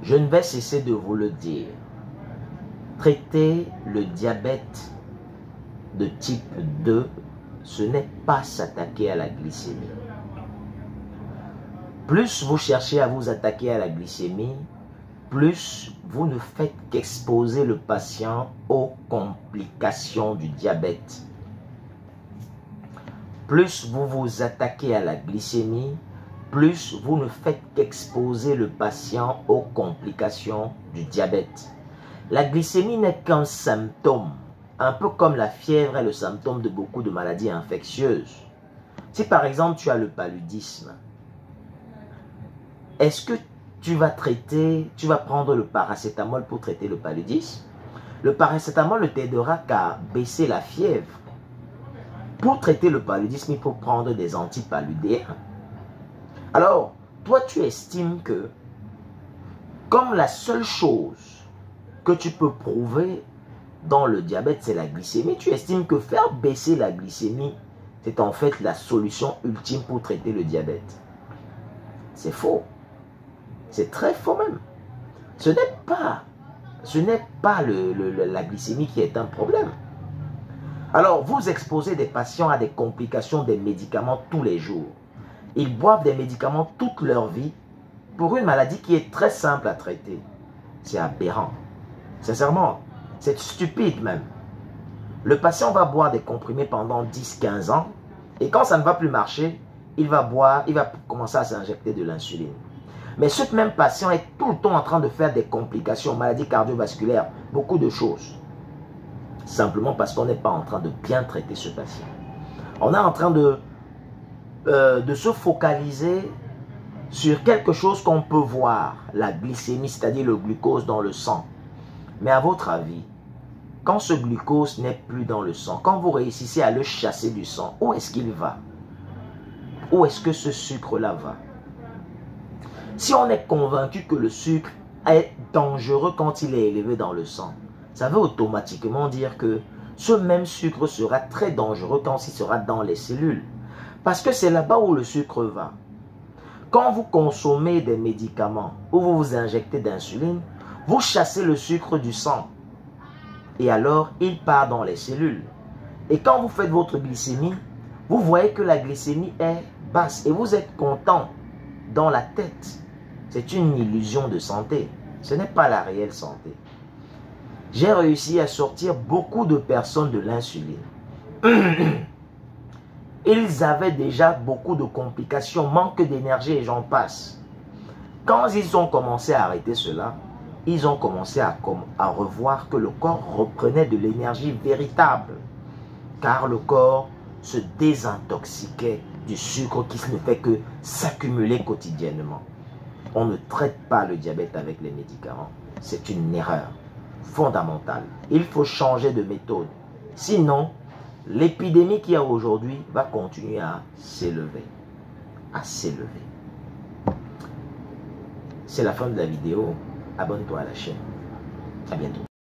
Je ne vais cesser de vous le dire. Traiter le diabète de type 2, ce n'est pas s'attaquer à la glycémie. Plus vous cherchez à vous attaquer à la glycémie, plus vous ne faites qu'exposer le patient aux complications du diabète. Plus vous vous attaquez à la glycémie, plus vous ne faites qu'exposer le patient aux complications du diabète. La glycémie n'est qu'un symptôme, un peu comme la fièvre est le symptôme de beaucoup de maladies infectieuses. Si par exemple tu as le paludisme, est-ce que tu vas prendre le paracétamol pour traiter le paludisme? Le paracétamol ne t'aidera qu'à baisser la fièvre. Pour traiter le paludisme, il faut prendre des antipaludéens. Alors, toi, tu estimes que, comme la seule chose que tu peux prouver dans le diabète, c'est la glycémie, tu estimes que faire baisser la glycémie, c'est en fait la solution ultime pour traiter le diabète. C'est faux. C'est très faux même. Ce n'est pas la glycémie qui est un problème. Alors, vous exposez des patients à des complications des médicaments tous les jours. Ils boivent des médicaments toute leur vie pour une maladie qui est très simple à traiter. C'est aberrant. Sincèrement, c'est stupide même. Le patient va boire des comprimés pendant 10-15 ans et quand ça ne va plus marcher, il va commencer à s'injecter de l'insuline. Mais ce même patient est tout le temps en train de faire des complications, maladies cardiovasculaires, beaucoup de choses. Simplement parce qu'on n'est pas en train de bien traiter ce patient. On est en train de se focaliser sur quelque chose qu'on peut voir, la glycémie, c'est-à-dire le glucose dans le sang. Mais à votre avis, quand ce glucose n'est plus dans le sang, quand vous réussissez à le chasser du sang, où est-ce qu'il va? Où est-ce que ce sucre-là va? Si on est convaincu que le sucre est dangereux quand il est élevé dans le sang, ça veut automatiquement dire que ce même sucre sera très dangereux quand il sera dans les cellules. Parce que c'est là-bas où le sucre va. Quand vous consommez des médicaments ou vous vous injectez d'insuline, vous chassez le sucre du sang. Et alors, il part dans les cellules. Et quand vous faites votre glycémie, vous voyez que la glycémie est basse et vous êtes content dans la tête. C'est une illusion de santé. Ce n'est pas la réelle santé. J'ai réussi à sortir beaucoup de personnes de l'insuline. Ils avaient déjà beaucoup de complications, manque d'énergie et j'en passe. Quand ils ont commencé à arrêter cela, ils ont commencé à revoir que le corps reprenait de l'énergie véritable. Car le corps se désintoxiquait du sucre qui ne fait que s'accumuler quotidiennement. On ne traite pas le diabète avec les médicaments. C'est une erreur fondamentale. Il faut changer de méthode. Sinon, l'épidémie qu'il y a aujourd'hui va continuer à s'élever. C'est la fin de la vidéo. Abonne-toi à la chaîne. À bientôt.